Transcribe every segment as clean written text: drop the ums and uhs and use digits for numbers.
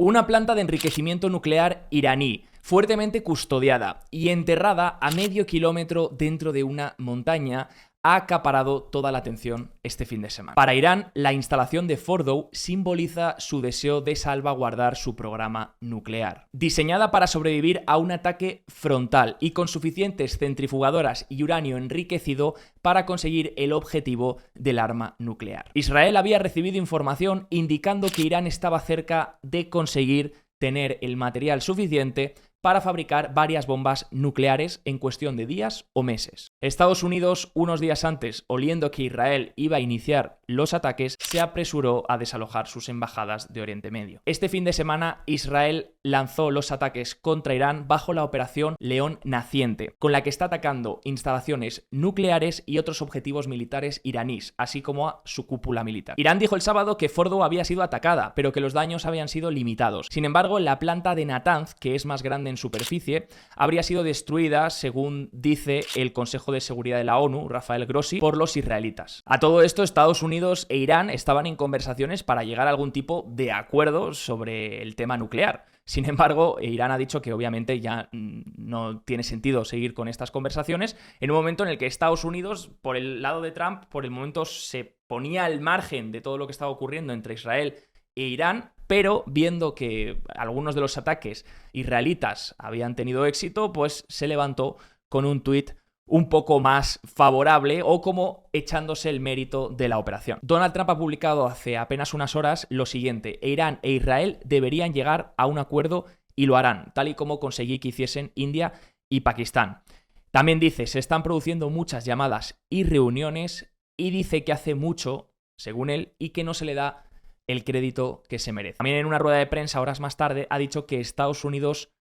Una planta de enriquecimiento nuclear iraní, fuertemente custodiada y enterrada a medio kilómetro dentro de una montaña, ha acaparado toda la atención este fin de semana. Para Irán, la instalación de Fordow simboliza su deseo de salvaguardar su programa nuclear. Diseñada para sobrevivir a un ataque frontal y con suficientes centrifugadoras y uranio enriquecido para conseguir el objetivo del arma nuclear. Israel había recibido información indicando que Irán estaba cerca de conseguir tener el material suficiente para fabricar varias bombas nucleares en cuestión de días o meses. Estados Unidos, unos días antes, oliendo que Israel iba a iniciar los ataques, se apresuró a desalojar sus embajadas de Oriente Medio. Este fin de semana, Israel lanzó los ataques contra Irán bajo la operación León Naciente, con la que está atacando instalaciones nucleares y otros objetivos militares iraníes, así como a su cúpula militar. Irán dijo el sábado que Fordow había sido atacada, pero que los daños habían sido limitados. Sin embargo, la planta de Natanz, que es más grande en superficie, habría sido destruida, según dice el Consejo de Seguridad de la ONU, Rafael Grossi, por los israelitas. A todo esto, Estados Unidos e Irán estaban en conversaciones para llegar a algún tipo de acuerdo sobre el tema nuclear. Sin embargo, Irán ha dicho que obviamente ya no tiene sentido seguir con estas conversaciones en un momento en el que Estados Unidos, por el lado de Trump, por el momento se ponía al margen de todo lo que estaba ocurriendo entre Israel e Irán, pero viendo que algunos de los ataques israelitas habían tenido éxito, pues se levantó con un tuit un poco más favorable o como echándose el mérito de la operación. Donald Trump ha publicado hace apenas unas horas lo siguiente: Irán e Israel deberían llegar a un acuerdo y lo harán, tal y como conseguí que hiciesen India y Pakistán. También dice, se están produciendo muchas llamadas y reuniones, y dice que hace mucho, según él, y que no se le da el crédito que se merece. También en una rueda de prensa horas más tarde ha dicho que Estados Unidos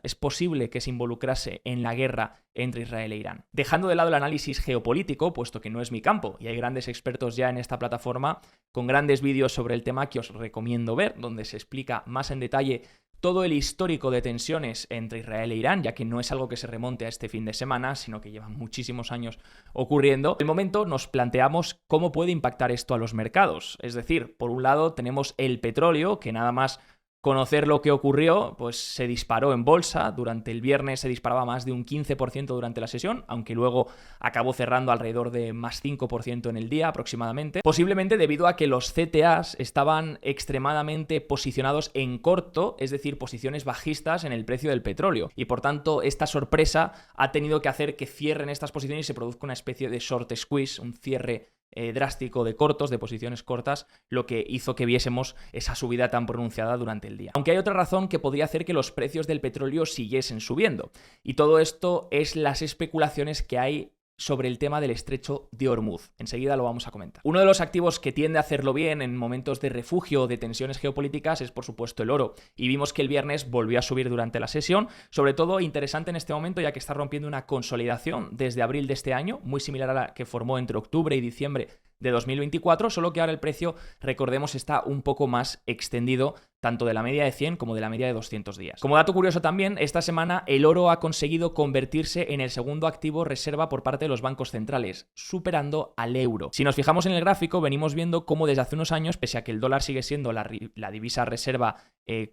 es posible que se involucrase en la guerra entre Israel e Irán. Dejando de lado el análisis geopolítico, puesto que no es mi campo, y hay grandes expertos ya en esta plataforma con grandes vídeos sobre el tema que os recomiendo ver, donde se explica más en detalle todo el histórico de tensiones entre Israel e Irán, ya que no es algo que se remonte a este fin de semana, sino que lleva muchísimos años ocurriendo. De momento nos planteamos cómo puede impactar esto a los mercados. Es decir, por un lado tenemos el petróleo, que nada más conocer lo que ocurrió, pues se disparó en bolsa. Durante el viernes se disparaba más de un 15% durante la sesión, aunque luego acabó cerrando alrededor de más 5% en el día aproximadamente. Posiblemente debido a que los CTAs estaban extremadamente posicionados en corto, es decir, posiciones bajistas en el precio del petróleo. Y por tanto, esta sorpresa ha tenido que hacer que cierren estas posiciones y se produzca una especie de short squeeze, un cierre drástico de cortos, de posiciones cortas, lo que hizo que viésemos esa subida tan pronunciada durante el día. Aunque hay otra razón que podría hacer que los precios del petróleo siguiesen subiendo, y todo esto es las especulaciones que hay sobre el tema del estrecho de Hormuz. Enseguida lo vamos a comentar. Uno de los activos que tiende a hacerlo bien en momentos de refugio o de tensiones geopolíticas es, por supuesto, el oro. Y vimos que el viernes volvió a subir durante la sesión. Sobre todo interesante en este momento, ya que está rompiendo una consolidación desde abril de este año, muy similar a la que formó entre octubre y diciembre de 2024, solo que ahora el precio, recordemos, está un poco más extendido, tanto de la media de 100 como de la media de 200 días. Como dato curioso también, esta semana el oro ha conseguido convertirse en el segundo activo reserva por parte de los bancos centrales, superando al euro. Si nos fijamos en el gráfico, venimos viendo cómo desde hace unos años, pese a que el dólar sigue siendo la divisa reserva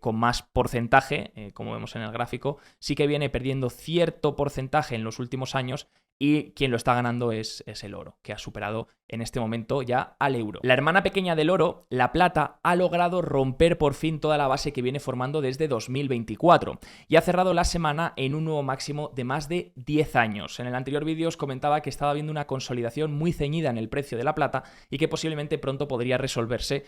con más porcentaje, como vemos en el gráfico, sí que viene perdiendo cierto porcentaje en los últimos años, y quien lo está ganando es el oro, que ha superado en este momento ya al euro. La hermana pequeña del oro, la plata, ha logrado romper por fin toda la base que viene formando desde 2024 y ha cerrado la semana en un nuevo máximo de más de 10 años. En el anterior vídeo os comentaba que estaba habiendo una consolidación muy ceñida en el precio de la plata y que posiblemente pronto podría resolverse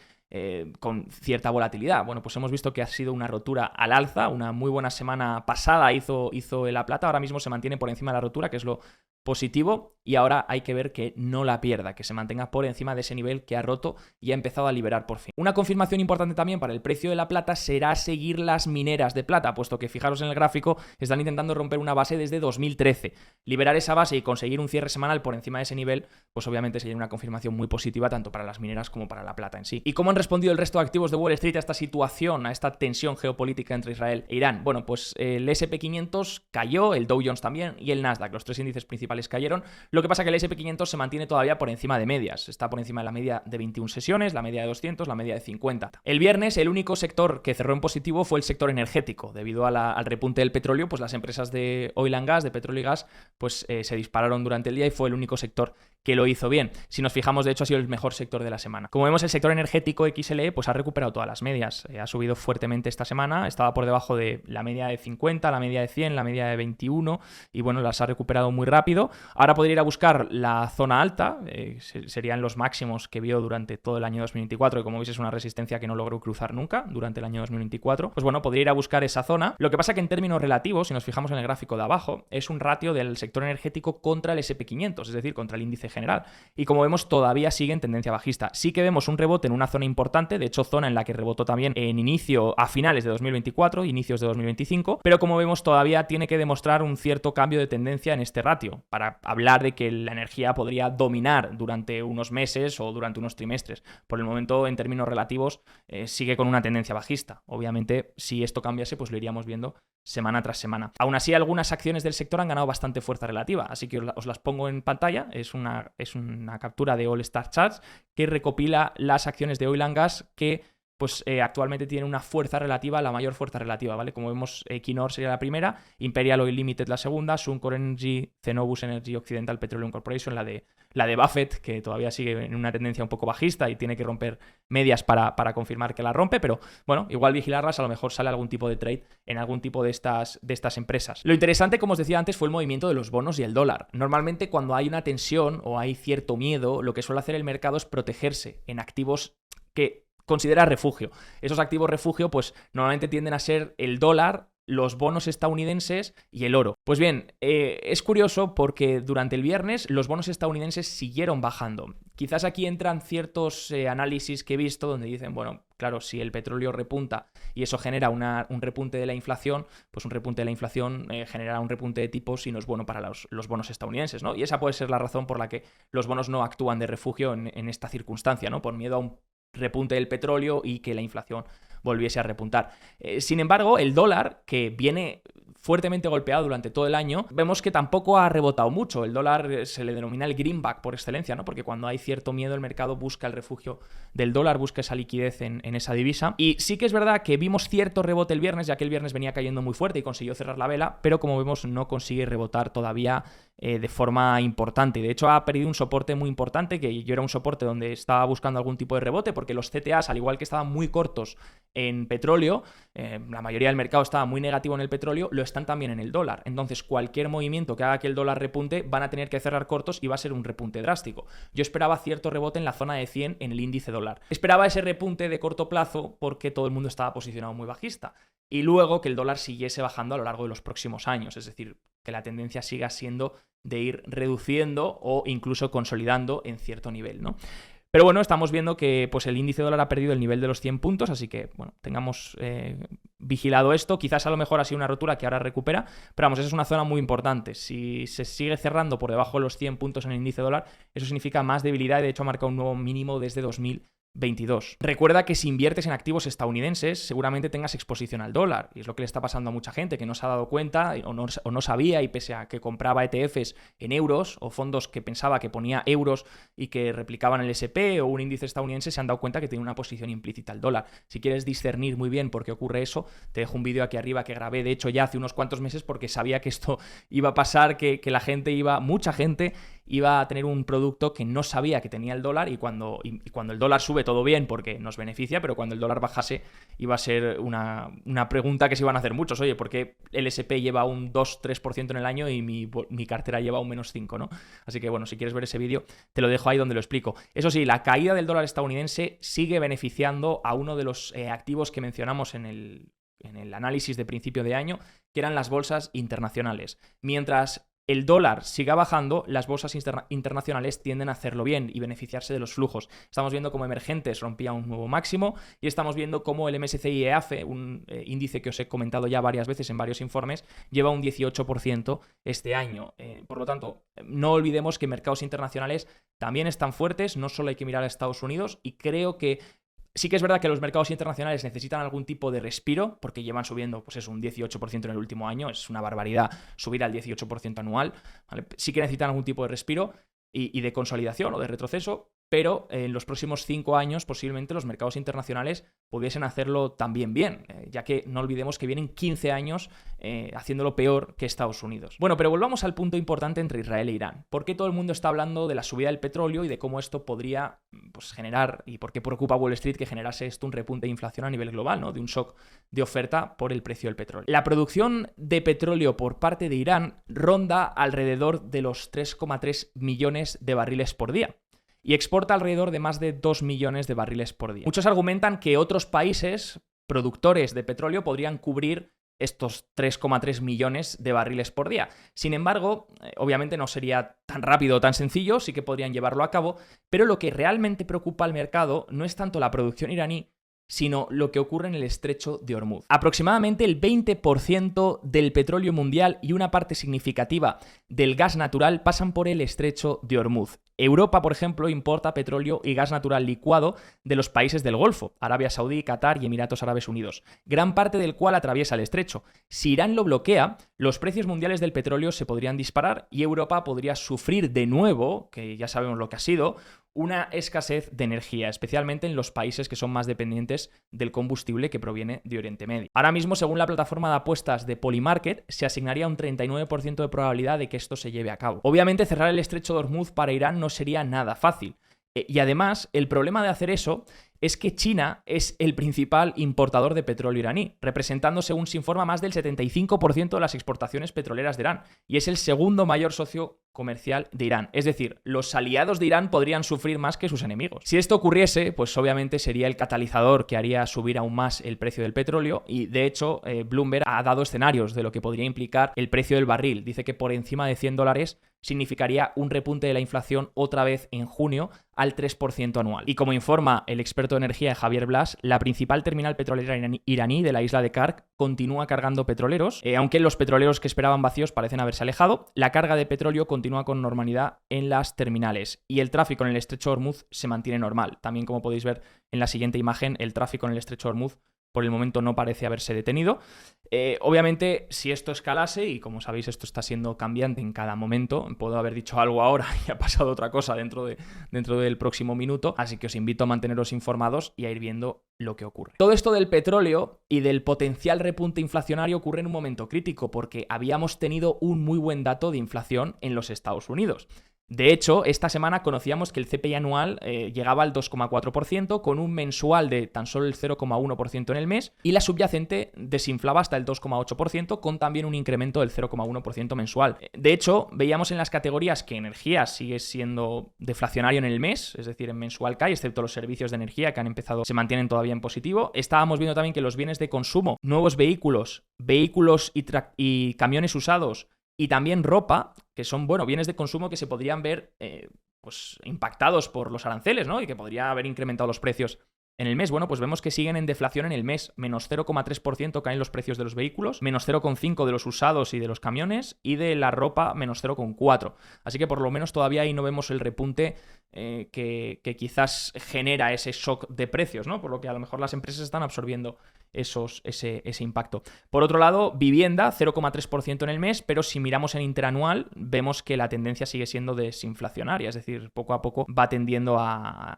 con cierta volatilidad. Bueno, pues hemos visto que ha sido una rotura al alza, una muy buena semana pasada hizo la plata, ahora mismo se mantiene por encima de la rotura, que es lo positivo, y ahora hay que ver que no la pierda, que se mantenga por encima de ese nivel que ha roto y ha empezado a liberar por fin. Una confirmación importante también para el precio de la plata será seguir las mineras de plata, puesto que fijaros en el gráfico, están intentando romper una base desde 2013. Liberar esa base y conseguir un cierre semanal por encima de ese nivel, pues obviamente sería una confirmación muy positiva tanto para las mineras como para la plata en sí. ¿Y cómo han respondido el resto de activos de Wall Street a esta situación, a esta tensión geopolítica entre Israel e Irán? Bueno, pues el S&P 500 cayó, el Dow Jones también y el Nasdaq, los tres índices principales cayeron. Lo que pasa que el S&P 500 se mantiene todavía por encima de medias. Está por encima de la media de 21 sesiones, la media de 200, la media de 50. El viernes, el único sector que cerró en positivo fue el sector energético. Debido al repunte del petróleo, pues las empresas de oil and gas, de petróleo y gas, pues se dispararon durante el día y fue el único sector que lo hizo bien. Si nos fijamos, de hecho, ha sido el mejor sector de la semana. Como vemos, el sector energético XLE pues ha recuperado todas las medias. Ha subido fuertemente esta semana, estaba por debajo de la media de 50, la media de 100, la media de 21 y bueno, las ha recuperado muy rápido. Ahora podría ir a buscar la zona alta, serían los máximos que vio durante todo el año 2024 y como veis es una resistencia que no logró cruzar nunca durante el año 2024. Pues bueno, podría ir a buscar esa zona. Lo que pasa que en términos relativos, si nos fijamos en el gráfico de abajo, es un ratio del sector energético contra el SP500, es decir, contra el índice general. Y como vemos, todavía sigue en tendencia bajista. Sí que vemos un rebote en una zona importante, de hecho zona en la que rebotó también a finales de 2024, inicios de 2025, pero como vemos todavía tiene que demostrar un cierto cambio de tendencia en este ratio para hablar de que la energía podría dominar durante unos meses o durante unos trimestres. Por el momento, en términos relativos, sigue con una tendencia bajista. Obviamente, si esto cambiase, pues lo iríamos viendo semana tras semana. Aún así, algunas acciones del sector han ganado bastante fuerza relativa, así que os las pongo en pantalla. Es una captura de All Star Charts que recopila las acciones de Oil and Gas que pues actualmente tienen una fuerza relativa, la mayor fuerza relativa, ¿vale? Como vemos, Equinor sería la primera, Imperial Oil Limited la segunda, Suncor Energy, Cenovus Energy, Occidental Petroleum Corporation, la de Buffett, que todavía sigue en una tendencia un poco bajista y tiene que romper medias para confirmar que la rompe, pero bueno, igual vigilarlas, a lo mejor sale algún tipo de trade en algún tipo de estas empresas. Lo interesante, como os decía antes, fue el movimiento de los bonos y el dólar. Normalmente cuando hay una tensión o hay cierto miedo, lo que suele hacer el mercado es protegerse en activos que considera refugio. Esos activos refugio pues normalmente tienden a ser el dólar, los bonos estadounidenses y el oro. Pues bien, es curioso porque durante el viernes los bonos estadounidenses siguieron bajando. Quizás aquí entran ciertos análisis que he visto donde dicen, bueno, claro, si el petróleo repunta y eso genera un repunte de la inflación, pues un repunte de la inflación generará un repunte de tipos y no es bueno para los bonos estadounidenses, ¿no? Y esa puede ser la razón por la que los bonos no actúan de refugio en esta circunstancia, ¿no? Por miedo a un repunte del petróleo y que la inflación volviese a repuntar. Sin embargo, el dólar, que viene fuertemente golpeado durante todo el año, vemos que tampoco ha rebotado mucho. El dólar se le denomina el greenback por excelencia, ¿no? Porque cuando hay cierto miedo el mercado busca el refugio del dólar, busca esa liquidez en esa divisa. Y sí que es verdad que vimos cierto rebote el viernes, ya que el viernes venía cayendo muy fuerte y consiguió cerrar la vela, pero como vemos no consigue rebotar todavía de forma importante. De hecho ha perdido un soporte muy importante, que yo era un soporte donde estaba buscando algún tipo de rebote, porque los CTAs, al igual que estaban muy cortos en petróleo, la mayoría del mercado estaba muy negativo en el petróleo, lo están también en el dólar. Entonces cualquier movimiento que haga que el dólar repunte van a tener que cerrar cortos y va a ser un repunte drástico. Yo esperaba cierto rebote en la zona de 100 en el índice dólar. Esperaba ese repunte de corto plazo porque todo el mundo estaba posicionado muy bajista. Y luego que el dólar siguiese bajando a lo largo de los próximos años, es decir, que la tendencia siga siendo de ir reduciendo o incluso consolidando en cierto nivel, ¿no? Pero bueno, estamos viendo que pues, el índice dólar ha perdido el nivel de los 100 puntos, así que bueno, tengamos vigilado esto. Quizás a lo mejor ha sido una rotura que ahora recupera, pero vamos, esa es una zona muy importante. Si se sigue cerrando por debajo de los 100 puntos en el índice dólar, eso significa más debilidad y de hecho ha marcado un nuevo mínimo desde 2022. Recuerda que si inviertes en activos estadounidenses, seguramente tengas exposición al dólar, y es lo que le está pasando a mucha gente que no se ha dado cuenta o no sabía, y pese a que compraba ETFs en euros o fondos que pensaba que ponía euros y que replicaban el SP o un índice estadounidense, se han dado cuenta que tiene una posición implícita al dólar. Si quieres discernir muy bien por qué ocurre eso, te dejo un vídeo aquí arriba que grabé de hecho ya hace unos cuantos meses porque sabía que esto iba a pasar, que mucha gente iba a tener un producto que no sabía que tenía el dólar, y cuando el dólar sube todo bien porque nos beneficia, pero cuando el dólar bajase iba a ser una pregunta que se iban a hacer muchos. Oye, ¿por qué el SP lleva un 2-3% en el año y mi cartera lleva un -5%, ¿no? Así que bueno, si quieres ver ese vídeo te lo dejo ahí donde lo explico. Eso sí, la caída del dólar estadounidense sigue beneficiando a uno de los activos que mencionamos en el análisis de principio de año, que eran las bolsas internacionales. Mientras el dólar siga bajando, las bolsas internacionales tienden a hacerlo bien y beneficiarse de los flujos. Estamos viendo cómo Emergentes rompía un nuevo máximo y estamos viendo cómo el MSCI EAFE, un índice que os he comentado ya varias veces en varios informes, lleva un 18% este año. Por lo tanto, no olvidemos que mercados internacionales también están fuertes, no solo hay que mirar a Estados Unidos, y creo que sí que es verdad que los mercados internacionales necesitan algún tipo de respiro porque llevan subiendo pues un 18% en el último año. Es una barbaridad subir al 18% anual, ¿vale? Sí que necesitan algún tipo de respiro, y de consolidación o de retroceso, pero en los próximos 5 años posiblemente los mercados internacionales pudiesen hacerlo también bien, ya que no olvidemos que vienen 15 años haciéndolo peor que Estados Unidos. Bueno, pero volvamos al punto importante entre Israel e Irán. ¿Por qué todo el mundo está hablando de la subida del petróleo y de cómo esto podría generar, y por qué preocupa a Wall Street que generase esto un repunte de inflación a nivel global, ¿no? De un shock de oferta por el precio del petróleo? La producción de petróleo por parte de Irán ronda alrededor de los 3,3 millones de barriles por día y exporta alrededor de más de 2 millones de barriles por día. Muchos argumentan que otros países productores de petróleo podrían cubrir estos 3,3 millones de barriles por día. Sin embargo, obviamente no sería tan rápido o tan sencillo, sí que podrían llevarlo a cabo, pero lo que realmente preocupa al mercado no es tanto la producción iraní, sino lo que ocurre en el estrecho de Hormuz. Aproximadamente el 20% del petróleo mundial y una parte significativa del gas natural pasan por el estrecho de Hormuz. Europa, por ejemplo, importa petróleo y gas natural licuado de los países del Golfo, Arabia Saudí, Qatar y Emiratos Árabes Unidos, gran parte del cual atraviesa el estrecho. Si Irán lo bloquea, los precios mundiales del petróleo se podrían disparar y Europa podría sufrir de nuevo, que ya sabemos lo que ha sido, una escasez de energía, especialmente en los países que son más dependientes del combustible que proviene de Oriente Medio. Ahora mismo, según la plataforma de apuestas de Polymarket, se asignaría un 39% de probabilidad de que esto se lleve a cabo. Obviamente, cerrar el estrecho de Hormuz para Irán no sería nada fácil. Y además, el problema de hacer eso es que China es el principal importador de petróleo iraní, representando, según se informa, más del 75% de las exportaciones petroleras de Irán, y es el segundo mayor socio comercial de Irán. Es decir, los aliados de Irán podrían sufrir más que sus enemigos. Si esto ocurriese, pues obviamente sería el catalizador que haría subir aún más el precio del petróleo, y de hecho Bloomberg ha dado escenarios de lo que podría implicar el precio del barril. Dice que por encima de $100 significaría un repunte de la inflación otra vez en junio al 3% anual. Y como informa el experto de energía Javier Blas, la principal terminal petrolera iraní de la isla de Kark continúa cargando petroleros, aunque los petroleros que esperaban vacíos parecen haberse alejado. La carga de petróleo continúa con normalidad en las terminales y el tráfico en el estrecho de Hormuz se mantiene normal. También, como podéis ver en la siguiente imagen, el tráfico en el estrecho de Hormuz por el momento no parece haberse detenido. Obviamente, si esto escalase, y como sabéis esto está siendo cambiante en cada momento, puedo haber dicho algo ahora y ha pasado otra cosa dentro del próximo minuto, así que os invito a manteneros informados y a ir viendo lo que ocurre. Todo esto del petróleo y del potencial repunte inflacionario ocurre en un momento crítico, porque habíamos tenido un muy buen dato de inflación en los Estados Unidos. De hecho, esta semana conocíamos que el CPI anual llegaba al 2,4%, con un mensual de tan solo el 0,1% en el mes, y la subyacente desinflaba hasta el 2,8%, con también un incremento del 0,1% mensual. De hecho, veíamos en las categorías que energía sigue siendo deflacionario en el mes, es decir, en mensual cae, excepto los servicios de energía que han empezado, se mantienen todavía en positivo. Estábamos viendo también que los bienes de consumo, nuevos vehículos y camiones usados, y también ropa, que son, bienes de consumo que se podrían ver impactados por los aranceles, ¿no? Y que podría haber incrementado los precios en el mes. Bueno, pues vemos que siguen en deflación en el mes. Menos 0,3% caen los precios de los vehículos, menos 0,5% de los usados y de los camiones, y de la ropa menos 0,4%. Así que por lo menos todavía ahí no vemos el repunte que quizás genera ese shock de precios, ¿no? Por lo que a lo mejor las empresas están absorbiendo ese impacto. Por otro lado, vivienda, 0,3% en el mes, pero si miramos en interanual, vemos que la tendencia sigue siendo desinflacionaria, es decir, poco a poco va tendiendo a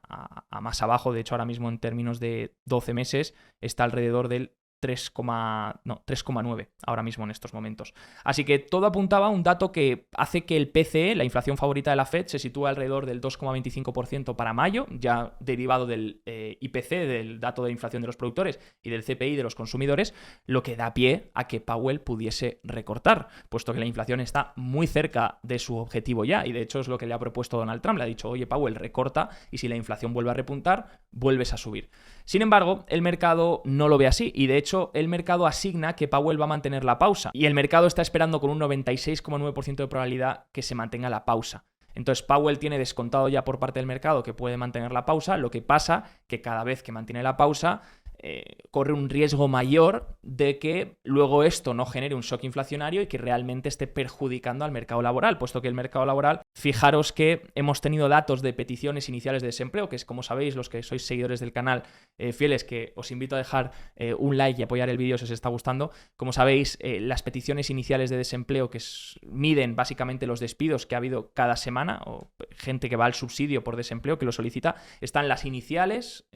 más abajo. De hecho, ahora mismo en términos de 12 meses está alrededor del 3,9 ahora mismo en estos momentos. Así que todo apuntaba a un dato que hace que el PCE, la inflación favorita de la Fed, se sitúe alrededor del 2,25% para mayo, ya derivado del IPC, del dato de inflación de los productores, y del CPI de los consumidores, lo que da pie a que Powell pudiese recortar, puesto que la inflación está muy cerca de su objetivo ya, y de hecho es lo que le ha propuesto Donald Trump. Le ha dicho: oye, Powell, recorta, y si la inflación vuelve a repuntar, vuelves a subir. Sin embargo, el mercado no lo ve así, y de hecho el mercado asigna que Powell va a mantener la pausa, y el mercado está esperando con un 96,9% de probabilidad que se mantenga la pausa. Entonces Powell tiene descontado ya por parte del mercado que puede mantener la pausa. Lo que pasa que cada vez que mantiene la pausa corre un riesgo mayor de que luego esto no genere un shock inflacionario y que realmente esté perjudicando al mercado laboral, puesto que el mercado laboral, fijaros que hemos tenido datos de peticiones iniciales de desempleo, que es, como sabéis, los que sois seguidores del canal fieles, que os invito a dejar un like y apoyar el vídeo si os está gustando. Como sabéis, las peticiones iniciales de desempleo que miden básicamente los despidos que ha habido cada semana, o gente que va al subsidio por desempleo que lo solicita, están las iniciales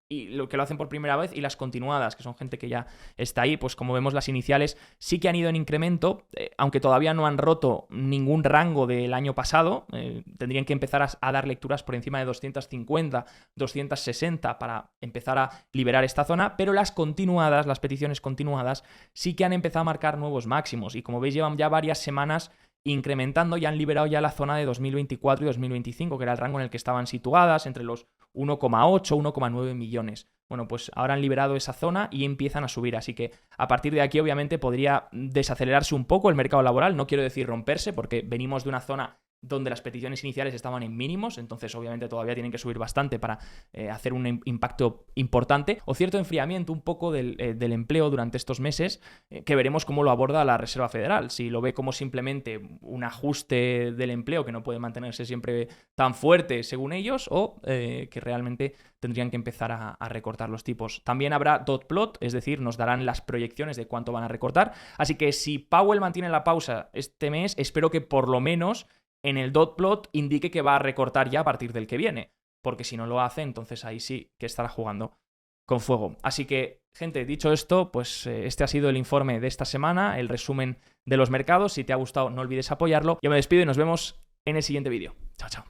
y lo que lo hacen por primera vez, y las continuadas, que son gente que ya está ahí. Pues como vemos, las iniciales sí que han ido en incremento, aunque todavía no han roto ningún rango del año pasado. Tendrían que empezar a dar lecturas por encima de 250, 260 para empezar a liberar esta zona, pero las continuadas, las peticiones continuadas, sí que han empezado a marcar nuevos máximos, y como veis llevan ya varias semanas incrementando y han liberado ya la zona de 2024 y 2025, que era el rango en el que estaban situadas, entre los 1,8, 1,9 millones. Bueno, pues ahora han liberado esa zona y empiezan a subir, así que a partir de aquí obviamente podría desacelerarse un poco el mercado laboral, no quiero decir romperse, porque venimos de una zona donde las peticiones iniciales estaban en mínimos, entonces obviamente todavía tienen que subir bastante para hacer un impacto importante, o cierto enfriamiento un poco del empleo durante estos meses, que veremos cómo lo aborda la Reserva Federal, si lo ve como simplemente un ajuste del empleo que no puede mantenerse siempre tan fuerte según ellos, o que realmente tendrían que empezar a recortar los tipos. También habrá dot plot, es decir, nos darán las proyecciones de cuánto van a recortar, así que si Powell mantiene la pausa este mes, espero que por lo menos en el dot plot indique que va a recortar ya a partir del que viene, porque si no lo hace, entonces ahí sí que estará jugando con fuego. Así que, gente, dicho esto, pues este ha sido el informe de esta semana, el resumen de los mercados. Si te ha gustado, no olvides apoyarlo. Yo me despido y nos vemos en el siguiente vídeo. Chao, chao.